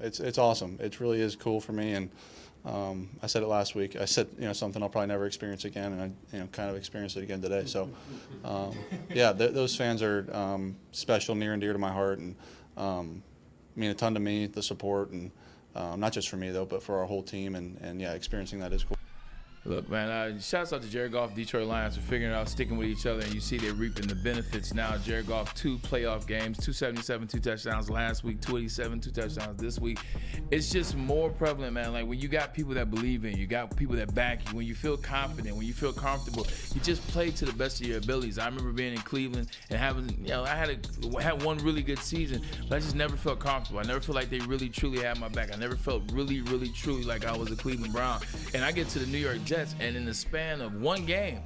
it's awesome. It really is cool for me, and I said it last week. I said something I'll probably never experience again, and I kind of experienced it again today. So yeah, those fans are special, near and dear to my heart, and mean a ton to me. The support, and not just for me though, but for our whole team, and yeah, experiencing that is cool. Look, man, shouts out to Jared Goff, Detroit Lions for figuring out sticking with each other, and you see they're reaping the benefits now. Jared Goff, 2 playoff games, 277, 2 touchdowns last week, 287, 2 touchdowns this week. It's just more prevalent, man. Like, when you got people that believe in you, got people that back you, when you feel confident, when you feel comfortable, you just play to the best of your abilities. I remember being in Cleveland and having, I had one really good season, but I just never felt comfortable. I never felt like they really, truly had my back. I never felt really, really, truly like I was a Cleveland Brown. And I get to the New York Jets, and in the span of one game,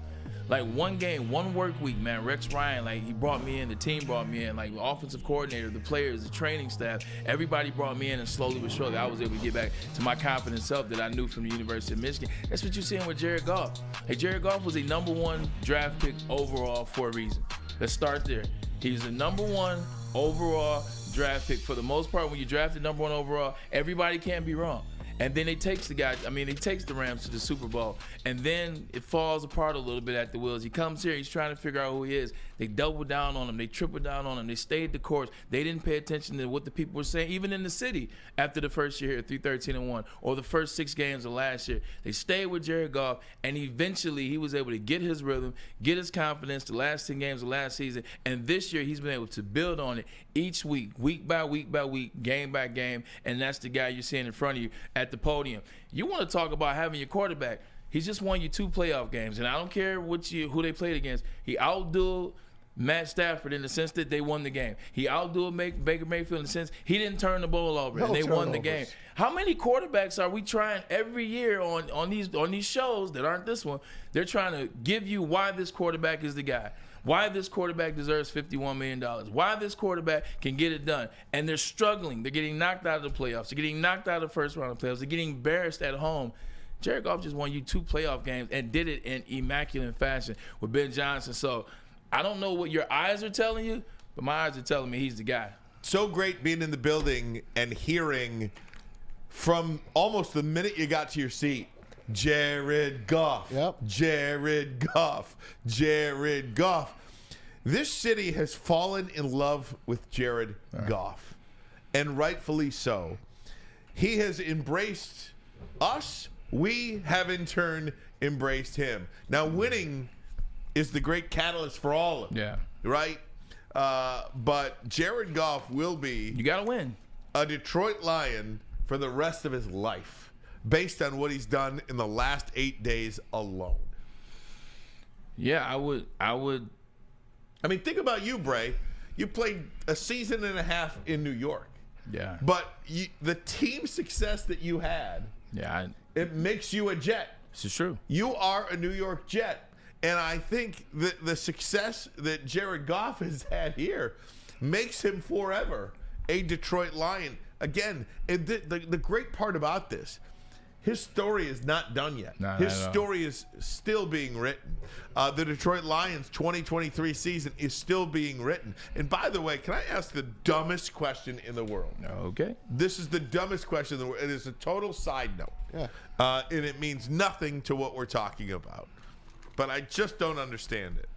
one work week, man, Rex Ryan, like, he brought me in, the team brought me in, like, the offensive coordinator, the players, the training staff, everybody brought me in, and slowly but surely I was able to get back to my confident self that I knew from the University of Michigan. That's what you're seeing with Jared Goff. Hey, Jared Goff was a #1 draft pick overall for a reason. Let's start there. He's the #1 overall draft pick. For the most part, when you draft the #1 overall, everybody can't be wrong. And then he takes the Rams to the Super Bowl, and then it falls apart a little bit at the wheels. He comes here, he's trying to figure out who he is. They double down on him, they triple down on him, they stayed the course. They didn't pay attention to what the people were saying, even in the city after the first year here, 3-13-1, or the first 6 games of last year. They stayed with Jared Goff, and eventually he was able to get his rhythm, get his confidence the last 10 games of last season, and this year he's been able to build on it each week, week by week by week, game by game, and that's the guy you're seeing in front of you at the podium. You want to talk about having your quarterback. He's just won you 2 playoff games, and I don't care who they played against. He outdueled Matt Stafford in the sense that they won the game. He outdueled Baker Mayfield in the sense he didn't turn the ball over, and they won the game. How many quarterbacks are we trying every year on these shows that aren't this one? They're trying to give you why this quarterback is the guy. Why this quarterback deserves $51 million. Why this quarterback can get it done. And they're struggling. They're getting knocked out of the playoffs. They're getting knocked out of the first round of playoffs. They're getting embarrassed at home. Jared Goff just won you 2 playoff games and did it in immaculate fashion with Ben Johnson. So I don't know what your eyes are telling you, but my eyes are telling me he's the guy. So great being in the building and hearing from almost the minute you got to your seat, Jared Goff. Yep. Jared Goff. Jared Goff. This city has fallen in love with Jared Goff, and rightfully so. He has embraced us. We have in turn embraced him. Now, winning is the great catalyst for all of it. Yeah. Right? But Jared Goff will be You got to win. a Detroit Lion for the rest of his life, based on what he's done in the last 8 days alone. Yeah, I would. I mean, think about you, Bray. You played a season and a half in New York. Yeah. But the team success that you had, it makes you a Jet. This is true. You are a New York Jet. And I think that the success that Jared Goff has had here makes him forever a Detroit Lion. Again, the great part about this, his story is not done yet. His story is still being written. The Detroit Lions 2023 season is still being written. And by the way, can I ask the dumbest question in the world? Okay. This is the dumbest question in the world. It is a total side note. Yeah. And it means nothing to what we're talking about. But I just don't understand it.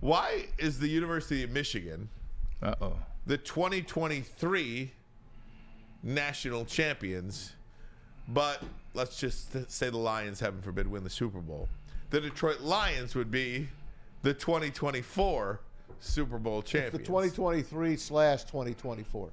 Why is the University of Michigan the 2023 national champions, but let's just say the Lions, heaven forbid, win the Super Bowl? The Detroit Lions would be the 2024 Super Bowl champions. The 2023/2024.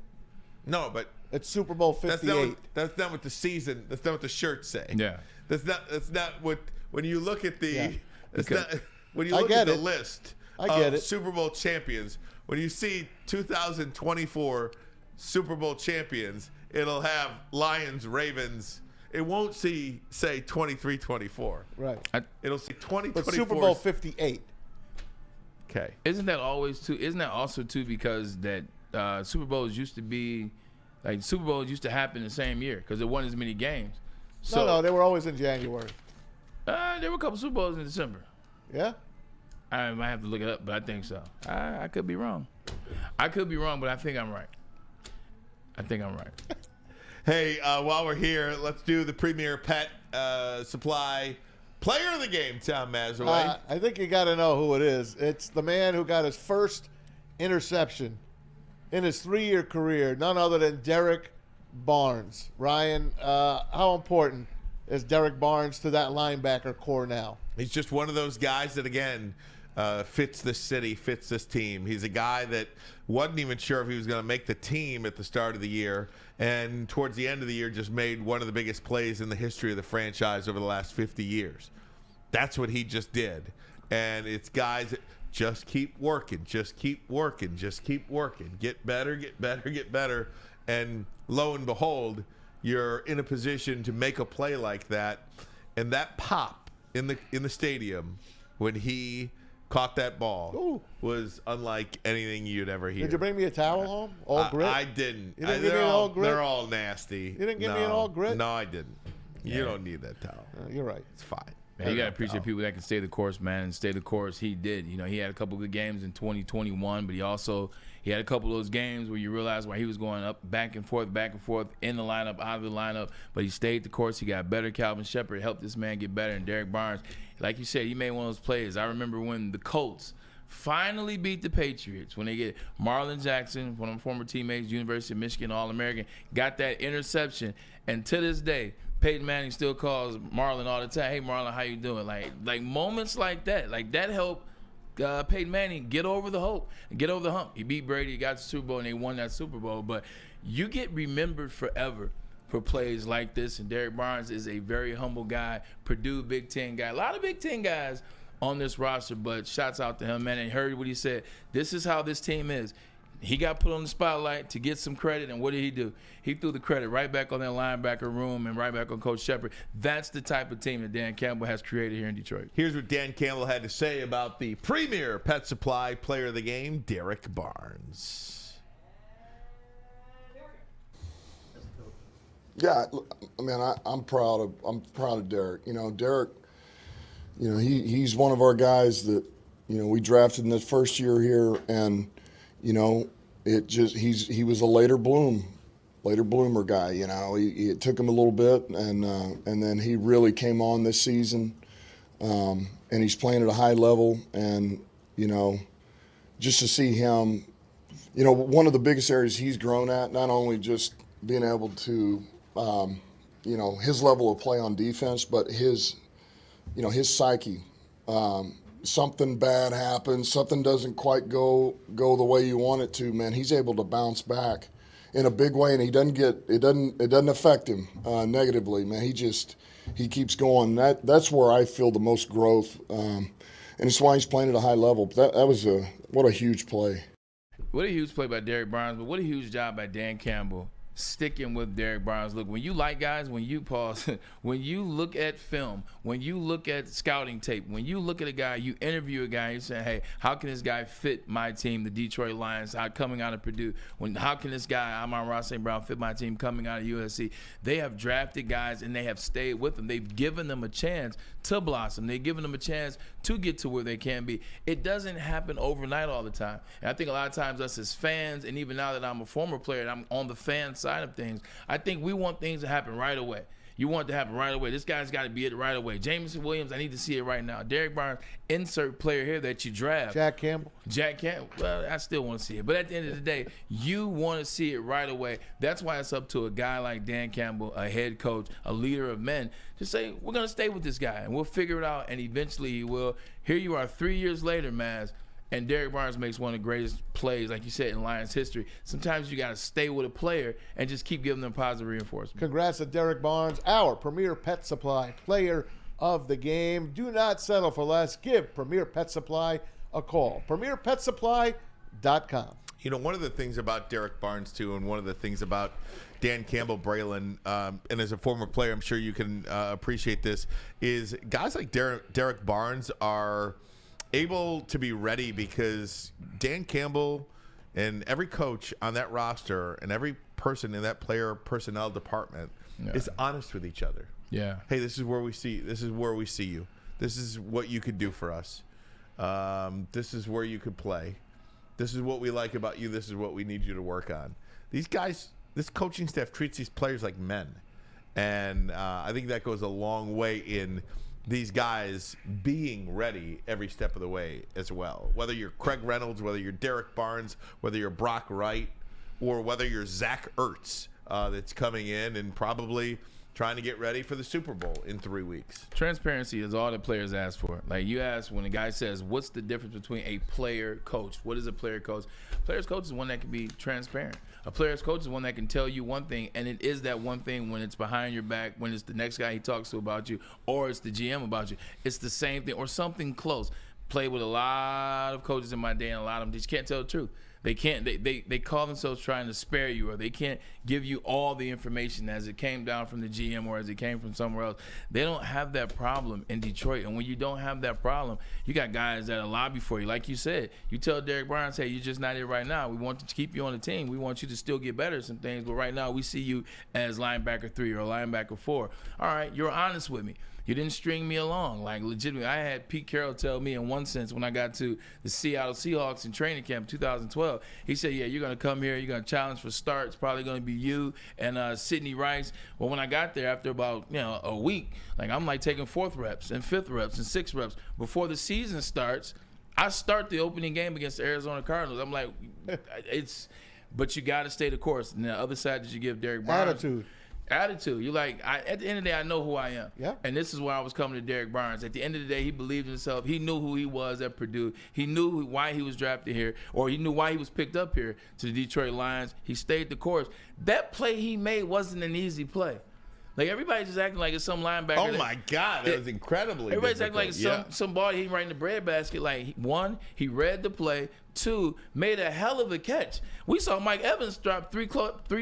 No, but it's Super Bowl 58. That's not what the season. That's not what the shirts say. Yeah. That's not what. When you look at the. Yeah. It's not, when you look at the it. list I get of it. Super Bowl champions, when you see 2024 Super Bowl champions, it'll have Lions, Ravens. It won't say 23-24. Right. It'll say 2024. But Super Bowl 58. Okay. Isn't that also too because that Super Bowls used to be like Super Bowls used to happen the same year because there weren't as many games. So, No, they were always in January. There were a couple Super Bowls in December. Yeah? I might have to look it up, but I think so. I could be wrong. I could be wrong, but I think I'm right. Hey, while we're here, let's do the Premier Pet Supply Player of the Game, Tom Mazaway. I think you got to know who it is. It's the man who got his first interception in his 3-year career, none other than Derek Barnes. Ryan, how important is Derek Barnes to that linebacker core now? He's just one of those guys that, again, fits this city, fits this team. He's a guy that wasn't even sure if he was going to make the team at the start of the year, and towards the end of the year just made one of the biggest plays in the history of the franchise over the last 50 years. That's what he just did. And it's guys that just keep working, just keep working, just keep working. Get better, get better, get better. And lo and behold, you're in a position to make a play like that. And that pop in the stadium when he caught that ball Ooh. was unlike anything you'd ever hear. Did you bring me a towel home? All grit? I didn't. You didn't give me an all grit? They're all nasty. You didn't give me an all grit? No, I didn't. You don't need that towel. You're right. It's fine. Man, you got to appreciate people that can stay the course, man, and stay the course. He did. You know, he had a couple good games in 2021, but he had a couple of those games where you realize why he was going up, back and forth in the lineup, out of the lineup, but he stayed the course. He got better. Calvin Shepard helped this man get better, and Derek Barnes, like you said, he made one of those plays. I remember when the Colts finally beat the Patriots when they get Marlon Jackson, one of my former teammates, University of Michigan All-American, got that interception, and to this day, Peyton Manning still calls Marlon all the time. Hey, Marlon, how you doing? Like moments like that helped Peyton Manning get over the hump. He beat Brady, he got the Super Bowl, and they won that Super Bowl. But you get remembered forever for plays like this, and Derek Barnes is a very humble guy, Purdue Big Ten guy. A lot of Big Ten guys on this roster, but shouts out to him, man. And heard what he said. This is how this team is. He got put on the spotlight to get some credit, and what did he do? He threw the credit right back on that linebacker room and right back on Coach Shepard. That's the type of team that Dan Campbell has created here in Detroit. Here's what Dan Campbell had to say about the Premier Pet Supply Player of the Game, Derek Barnes. Yeah, I mean, I'm proud of Derek. Derek, he's one of our guys that, we drafted in the first year here, and he was a later bloomer guy. It took him a little bit, and then he really came on this season, and he's playing at a high level. And just to see him, one of the biggest areas he's grown at, not only just being able to, his level of play on defense, but his psyche. Something bad happens, something doesn't quite go the way you want it to, man, he's able to bounce back in a big way, and it doesn't affect him negatively, man. He keeps going. That's where I feel the most growth, and it's why he's playing at a high level. But that was what a huge play. What a huge play by Derek Barnes, but what a huge job by Dan Campbell sticking with Derek Barnes. Look, when you when you look at film, when you look at scouting tape, when you look at a guy, you interview a guy, you say, hey, how can this guy fit my team, the Detroit Lions, coming out of Purdue? How can this guy, Amon-Ra St. Brown, fit my team coming out of USC? They have drafted guys, and they have stayed with them. They've given them a chance to blossom. They've given them a chance to get to where they can be. It doesn't happen overnight all the time. And I think a lot of times us as fans, and even now that I'm a former player and I'm on the fan side of things, I think we want things to happen right away. You want it to happen right away. This guy's got to be it right away. Jameson Williams, I need to see it right now. Derek Barnes, insert player here that you draft. Jack Campbell. Well, I still want to see it. But at the end of the day, you want to see it right away. That's why it's up to a guy like Dan Campbell, a head coach, a leader of men, to say, we're going to stay with this guy, and we'll figure it out, and eventually he will. Here you are 3 years later, Maz, and Derek Barnes makes one of the greatest plays, like you said, in Lions history. Sometimes you got to stay with a player and just keep giving them positive reinforcement. Congrats to Derek Barnes, our Premier Pet Supply Player of the Game. Do not settle for less. Give Premier Pet Supply a call. PremierPetSupply.com. One of the things about Derek Barnes, too, and one of the things about Dan Campbell, Braylon, and as a former player, I'm sure you can appreciate this, is guys like Derek Barnes are able to be ready because Dan Campbell and every coach on that roster and every person in that player personnel department is honest with each other. Yeah. Hey, this is where we see you. This is what you could do for us. This is where you could play. This is what we like about you. This is what we need you to work on. These guys this coaching staff treats these players like men. And I think that goes a long way in these guys being ready every step of the way as well. Whether you're Craig Reynolds, whether you're Derek Barnes, whether you're Brock Wright, or whether you're Zach Ertz that's coming in and probably trying to get ready for the Super Bowl in 3 weeks. Transparency is all the players ask for. Like you ask when a guy says, what's the difference between a player coach? What is a player coach? Player's coach is one that can be transparent. A player's coach is one that can tell you one thing, and it is that one thing when it's behind your back, when it's the next guy he talks to about you, or it's the GM about you. It's the same thing or something close. Played with a lot of coaches in my day, and a lot of them just can't tell the truth. They can't. They call themselves trying to spare you, or they can't give you all the information as it came down from the GM or as it came from somewhere else. They don't have that problem in Detroit, and when you don't have that problem, you got guys that lobby for you. Like you said, you tell Derek Barnes, "Hey, you're just not here right now. We want to keep you on the team. We want you to still get better at some things, but right now we see you as linebacker 3 or linebacker 4. All right, you're honest with me. You didn't string me along. Like, legitimately, I had Pete Carroll tell me in one sense when I got to the Seattle Seahawks in training camp in 2012. He said, yeah, you're going to come here. You're going to challenge for starts. Probably going to be you and Sidney Rice. Well, when I got there after about, a week, like I'm like taking 4th reps and 5th reps and 6th reps. Before the season starts, I start the opening game against the Arizona Cardinals. I'm like, but you got to stay the course. And the other side that you give Derek Barnes. Attitude. You're like, at the end of the day, I know who I am. Yeah. And this is why I was coming to Derek Barnes. At the end of the day, he believed in himself. He knew who he was at Purdue. He knew why he was drafted here, or he knew why he was picked up here to the Detroit Lions. He stayed the course. That play he made wasn't an easy play. Like, everybody's just acting like it's some linebacker. Oh, my God. That was incredibly Everybody's difficult. acting like some ball he right in the breadbasket. Like, 1, he read the play. 2, made a hell of a catch. We saw Mike Evans drop 3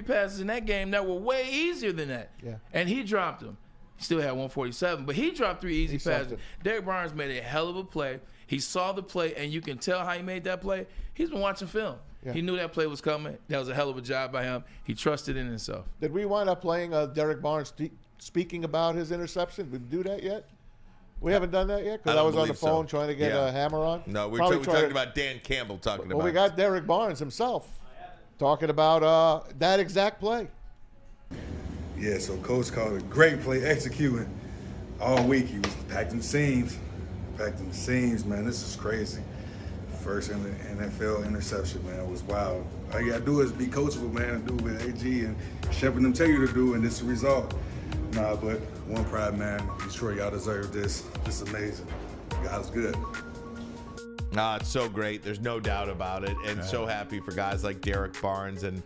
passes in that game that were way easier than that. Yeah. And he dropped them. He still had 147, but he dropped 3 easy passes. Derek Barnes made a hell of a play. He saw the play, and you can tell how he made that play. He's been watching film. Yeah. He knew that play was coming. That was a hell of a job by him. He trusted in himself. Did we wind up playing Derek Barnes speaking about his interception? Did we do that yet? We haven't done that yet? Because I was on the phone trying to get a hammer on. No, we're talking about Dan Campbell talking about it. Well, we got Derek Barnes himself talking about that exact play. Yeah, so Coach called a great play executing all week. He was packing seams, man. This is crazy. First in the NFL interception, man. It was wild. All you got to do is be coachable, man, and do what AG and Shepard tell you to do, and this is the result. Nah, but one pride, man. Detroit, y'all deserve this. This is amazing. God is good. It's so great. There's no doubt about it. And so happy for guys like Derek Barnes. And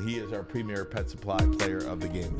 he is our premier Pet Supply player of the game.